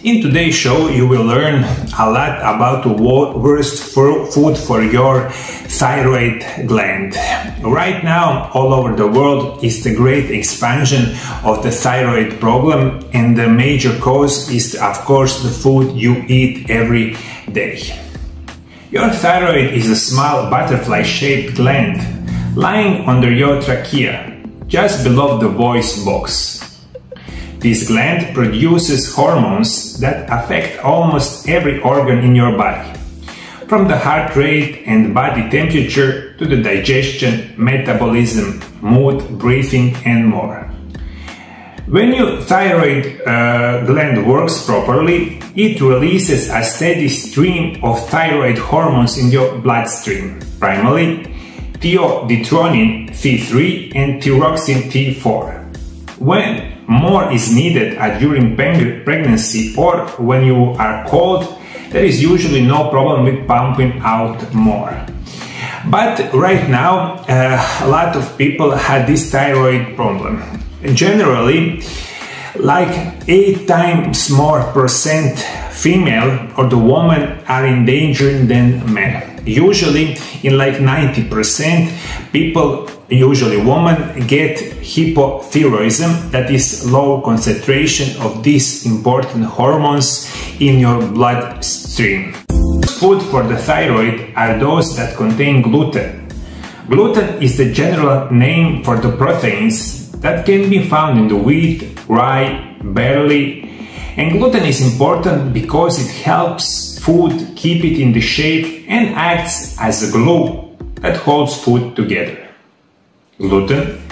In today's show, you will learn a lot about the worst food for your thyroid gland. Right now, all over the world is the great expansion of the thyroid problem, and the major cause is, of course, the food you eat every day. Your thyroid is a small butterfly-shaped gland lying under your trachea, just below the voice box. This gland produces hormones that affect almost every organ in your body, from the heart rate and body temperature to the digestion, metabolism, mood, breathing, and more. When your thyroid gland works properly, it releases a steady stream of thyroid hormones in your bloodstream, primarily thiodetronin T3 and thyroxine T4. When more is needed during pregnancy or when you are cold, there is usually no problem with pumping out more. But right now, a lot of people have this thyroid problem. Generally, like 8 times more percent female or the woman are in danger than men. Usually, in like 90%, people, usually women, get hypothyroidism, that is low concentration of these important hormones in your bloodstream. Food for the thyroid are those that contain gluten. Gluten is the general name for the proteins that can be found in the wheat, rye, barley, and gluten is important because it helps food keep it in the shape and acts as a glue that holds food together. Gluten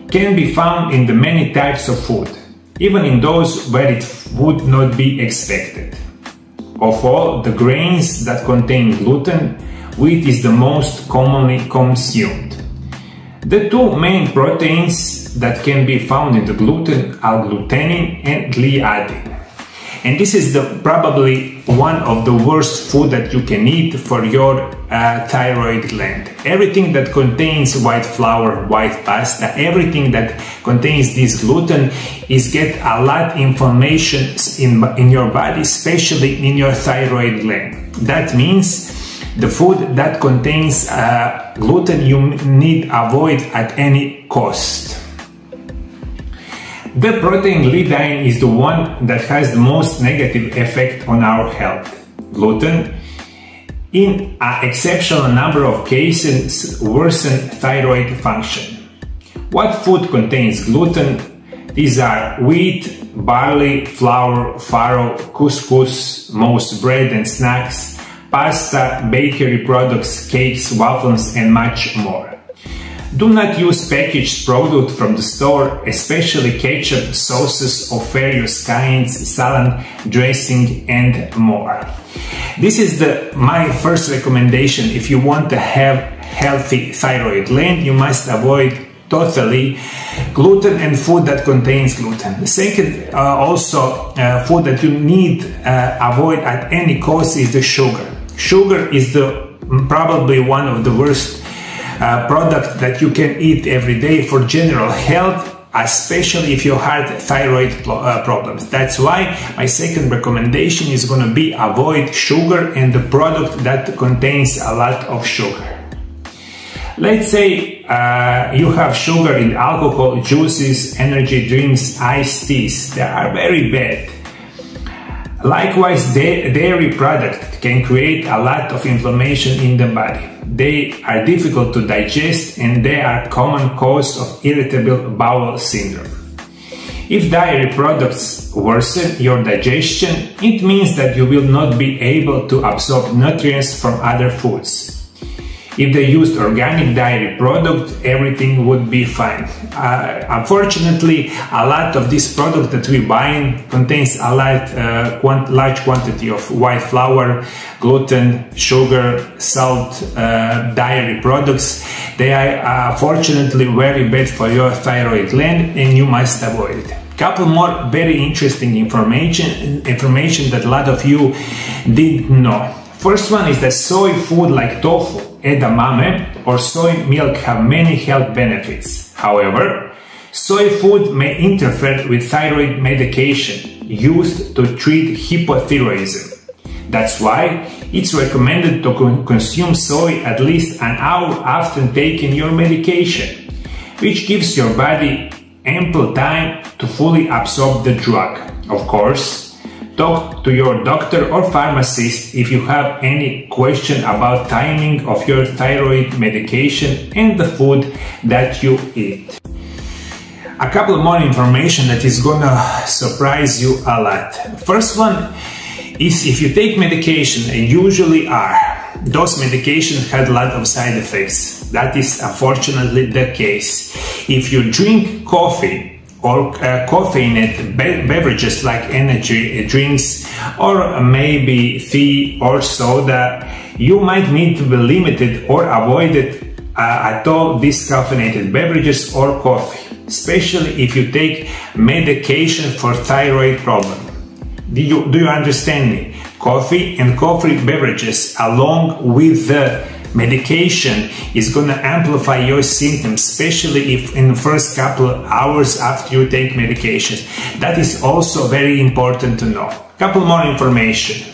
can be found in the many types of food, even in those where it would not be expected. Of all the grains that contain gluten, wheat is the most commonly consumed. The two main proteins that can be found in the gluten are glutenin and gliadin. And this is probably one of the worst food that you can eat for your thyroid gland. Everything that contains white flour, white pasta, everything that contains this gluten is get a lot of inflammation in your body, especially in your thyroid gland. That means the food that contains gluten you need to avoid at any cost. The protein gliadin is the one that has the most negative effect on our health. Gluten, in an exceptional number of cases, worsens thyroid function. What food contains gluten? These are wheat, barley, flour, farro, couscous, most bread and snacks, pasta, bakery products, cakes, waffles, and much more. Do not use packaged product from the store, especially ketchup, sauces of various kinds, salad, dressing, and more. This is my first recommendation. If you want to have healthy thyroid gland, you must avoid totally gluten and food that contains gluten. The second, food that you need avoid at any cost is the sugar. Sugar is probably one of the worst product that you can eat every day for general health, especially if you have thyroid problems. That's why my second recommendation is going to be avoid sugar and the product that contains a lot of sugar. Let's say you have sugar in alcohol, juices, energy drinks, iced teas. They are very bad. Likewise, dairy products can create a lot of inflammation in the body. They are difficult to digest and they are a common cause of irritable bowel syndrome. If dairy products worsen your digestion, it means that you will not be able to absorb nutrients from other foods. If they used organic dairy product, everything would be fine. Unfortunately, a lot of this product that we buy contains a large quantity of white flour, gluten, sugar, salt, dairy products. They are unfortunately very bad for your thyroid gland and you must avoid it. Couple more very interesting information that a lot of you didn't know. First one is that soy food like tofu, edamame or soy milk have many health benefits. However, soy food may interfere with thyroid medication. used to treat hypothyroidism. That's why it's recommended to consume soy at least an hour after taking your medication, which gives your body ample time to fully absorb the drug. Of course, talk to your doctor or pharmacist if you have any question about timing of your thyroid medication and the food that you eat. A couple more information that is gonna surprise you a lot. First one is if you take medication, and usually those medications had a lot of side effects. That is unfortunately the case. If you drink coffee or caffeinated beverages like energy drinks or maybe tea or soda, you might need to be limited or avoided at all these caffeinated beverages or coffee, especially if you take medication for thyroid problem. Do you understand me? Coffee and coffee beverages along with the medication is gonna amplify your symptoms, especially if in the first couple of hours after you take medications. That is also very important to know. Couple more information.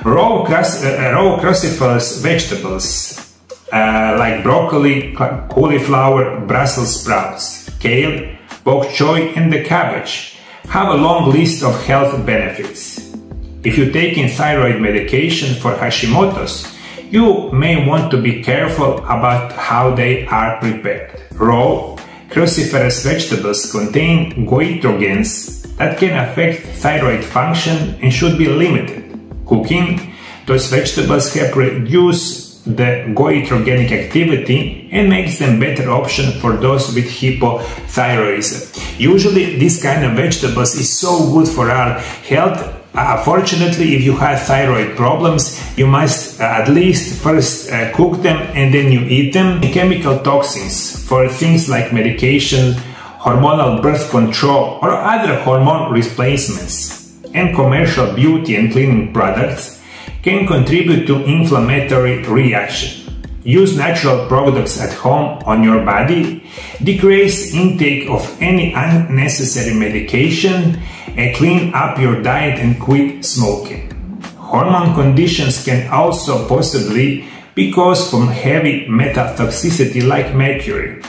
Raw cruciferous vegetables like broccoli, cauliflower, Brussels sprouts, kale, bok choy and the cabbage have a long list of health benefits. If you're taking thyroid medication for Hashimoto's, you may want to be careful about how they are prepared. Raw cruciferous vegetables contain goitrogens that can affect thyroid function and should be limited. Cooking those vegetables help reduce the goitrogenic activity and makes them better option for those with hypothyroidism. Usually this kind of vegetables is so good for our health. Unfortunately, if you have thyroid problems, you must at least first cook them and then you eat them. Chemical toxins for things like medication, hormonal birth control or other hormone replacements, and commercial beauty and cleaning products can contribute to inflammatory reaction. Use natural products at home on your body, decrease intake of any unnecessary medication, and clean up your diet and quit smoking. Hormone conditions can also possibly be caused from heavy metal toxicity like mercury.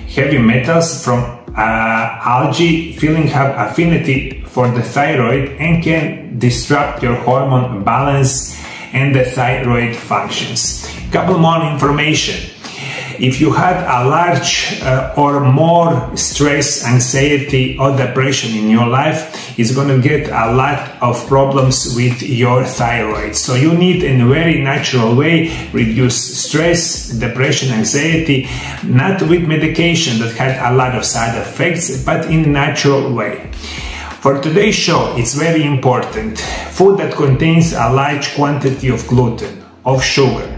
Heavy metals from algae filling have affinity for the thyroid and can disrupt your hormone balance and the thyroid functions. Couple more information. If you had a large or more stress, anxiety or depression in your life, it's going to get a lot of problems with your thyroid. So you need in a very natural way reduce stress, depression, anxiety, not with medication that had a lot of side effects, but in a natural way. For today's show, it's very important. Food that contains a large quantity of gluten, of sugar.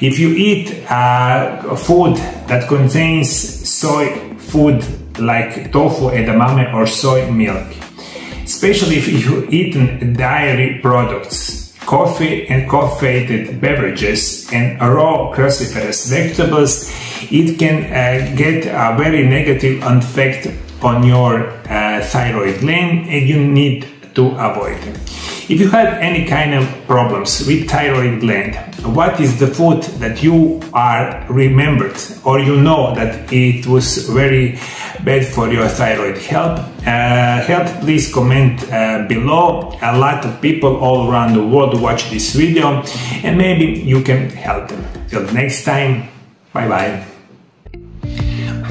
If you eat food that contains soy food like tofu, edamame or soy milk, especially if you eat dairy products, coffee and caffeinated beverages and raw cruciferous vegetables, it can get a very negative effect on your thyroid gland and you need to avoid them. If you have any kind of problems with thyroid gland, what is the food that you are remembered or you know that it was very bad for your thyroid health? Please comment below. A lot of people all around the world watch this video and maybe you can help them. Till next time, bye bye.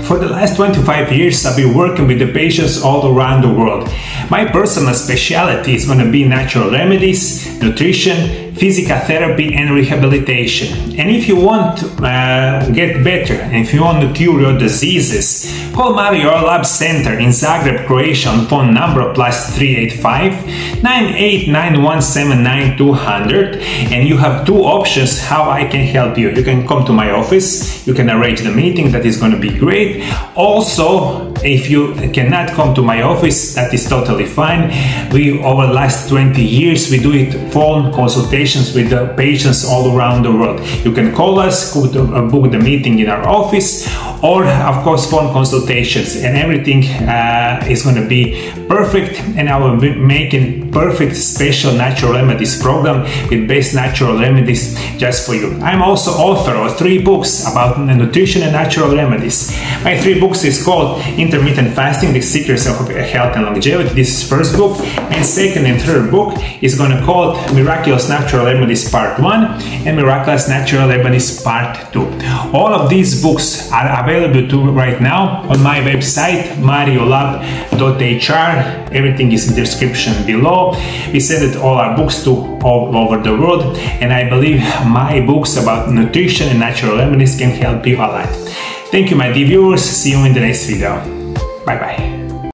For the last 25 years, I've been working with the patients all around the world. My personal specialty is going to be natural remedies, nutrition, physical therapy and rehabilitation. And if you want to get better and if you want to cure your diseases, call Mariolab Centar in Zagreb, Croatia on phone number +385 9891 79200, and you have two options how I can help you. You can come to my office, you can arrange the meeting, that is going to be great. Also, If you cannot come to my office, that is totally fine. We, over the last 20 years, we do it phone consultations with the patients all around the world. You can call us, book the meeting in our office, or of course phone consultations, and everything is going to be perfect. And I will be making perfect special natural remedies program with best natural remedies just for you. I'm also author of 3 books about nutrition and natural remedies. My 3 books is called Intermittent Fasting, The Secrets of Health and Longevity. This is first book, and second and third book is going to call Miraculous Natural Remedies Part 1 and Miraculous Natural Remedies Part 2. All of these books are available to right now on my website MarioLab.hr. Everything is in the description below. We send all our books to all over the world, and I believe my books about nutrition and natural remedies can help you a lot. Thank you, my dear viewers. See you in the next video. Bye bye.